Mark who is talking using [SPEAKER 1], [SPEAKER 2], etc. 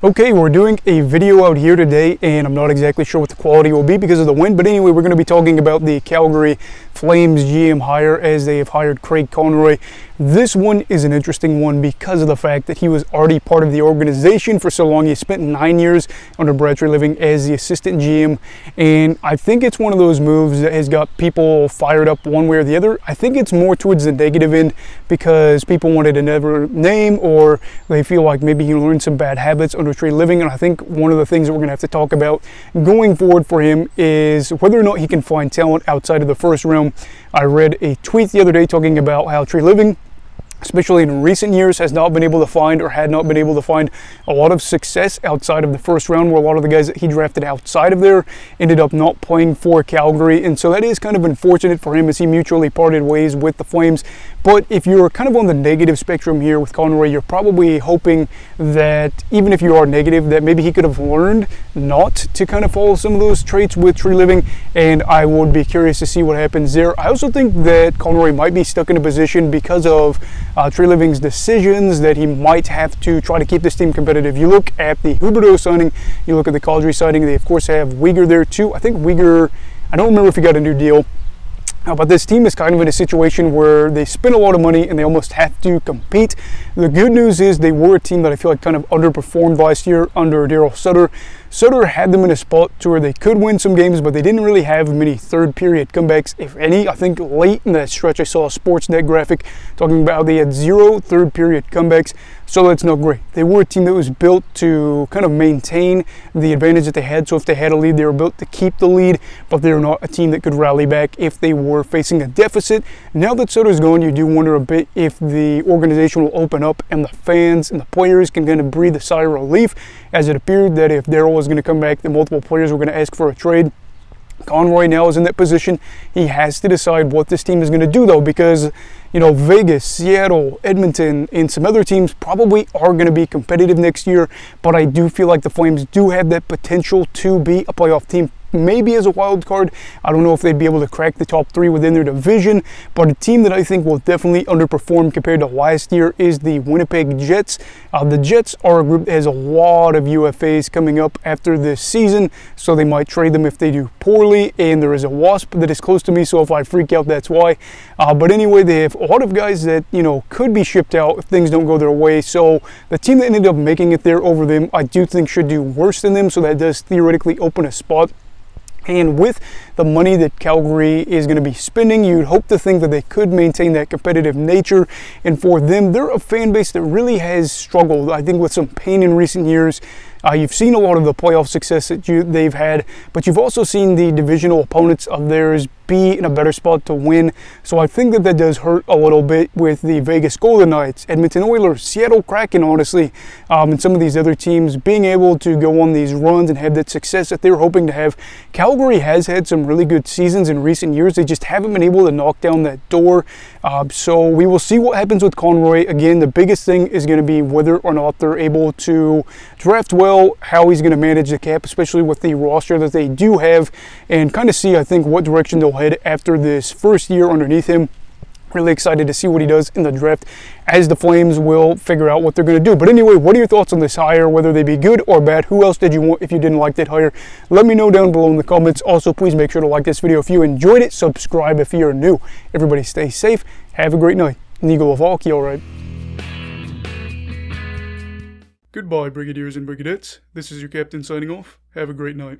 [SPEAKER 1] Okay, we're doing a video out here today, and I'm not exactly sure what the quality will be because of the wind, but anyway, we're going to be talking about the Calgary Flames GM hire as they have hired Craig Conroy. This one is an interesting one because of the fact that he was already part of the organization for so long. He spent 9 years under Brad Living as the assistant GM, and I think it's one of those moves that has got people fired up one way or the other. I think it's more towards the negative end because people wanted another name, or they feel like maybe he learned some bad habits under Living, and I think one of the things that we're going to have to talk about going forward for him is whether or not he can find talent outside of the first round. I read a tweet the other day talking about how Living, especially in recent years, has not been able to find or had not been able to find a lot of success outside of the first round, where a lot of the guys that he drafted outside of there ended up not playing for Calgary. And so that is kind of unfortunate for him as he mutually parted ways with the Flames. But if you're kind of on the negative spectrum here with Conroy, you're probably hoping that even if you are negative, that maybe he could have learned not to kind of follow some of those traits with Living, and I would be curious to see what happens there. I also think that Conroy might be stuck in a position because of Living's decisions that he might have to try to keep this team competitive. You look at the Huberdeau signing, you look at the Calgary signing, they of course have Uyghur there too. I think Uyghur, I don't remember if he got a new deal. But this team is kind of in a situation where they spend a lot of money and they almost have to compete. The good news is they were a team that I feel like kind of underperformed last year under Daryl Sutter. Sutter had them in a spot to where they could win some games, but they didn't really have many third period comebacks, if any. I think late in that stretch I saw a Sportsnet graphic talking about how they had 0 third period comebacks, so that's not great. They were a team that was built to kind of maintain the advantage that they had, so if they had a lead, they were built to keep the lead, but they're not a team that could rally back if they were facing a deficit. Now that Sutter's gone, you do wonder a bit if the organization will open up and the fans and the players can kind of breathe a sigh of relief, as it appeared that if Daryl was going to come back, the multiple players were going to ask for a trade. Conroy now is in that position. He has to decide what this team is going to do, though, because Vegas, Seattle, Edmonton, and some other teams probably are going to be competitive next year, but I do feel like the Flames do have that potential to be a playoff team, maybe as a wild card. I don't know if they'd be able to crack the top 3 within their division, but a team that I think will definitely underperform compared to last year is the Winnipeg Jets. The Jets are a group that has a lot of UFAs coming up after this season, so they might trade them if they do poorly, and there is a wasp that is close to me, so if I freak out, that's why. But anyway, they have a lot of guys that, could be shipped out if things don't go their way, so the team that ended up making it there over them, I do think should do worse than them, so that does theoretically open a spot. And with the money that Calgary is going to be spending, you'd hope to think that they could maintain that competitive nature. And for them, they're a fan base that really has struggled, I think, with some pain in recent years. You've seen a lot of the playoff success that they've had, but you've also seen the divisional opponents of theirs be in a better spot to win. So I think that does hurt a little bit with the Vegas Golden Knights, Edmonton Oilers, Seattle Kraken, honestly, and some of these other teams being able to go on these runs and have that success that they were hoping to have. Calgary has had some really good seasons in recent years. They just haven't been able to knock down that door. So we will see what happens with Conroy. Again, the biggest thing is going to be whether or not they're able to draft well, how he's going to manage the cap, especially with the roster that they do have, and kind of see, I think, what direction they'll head after this first year underneath him. Really excited to see what he does in the draft, as the Flames will figure out what they're going to do. But anyway, what are your thoughts on this hire, whether they be good or bad? Who else did you want if you didn't like that hire? Let me know down below in the comments. Also, please make sure to like this video if you enjoyed it. Subscribe if you're new. Everybody stay safe. Have a great night. Eagle of all, all right. Goodbye, Brigadiers and Brigadettes. This is your captain signing off. Have a great night.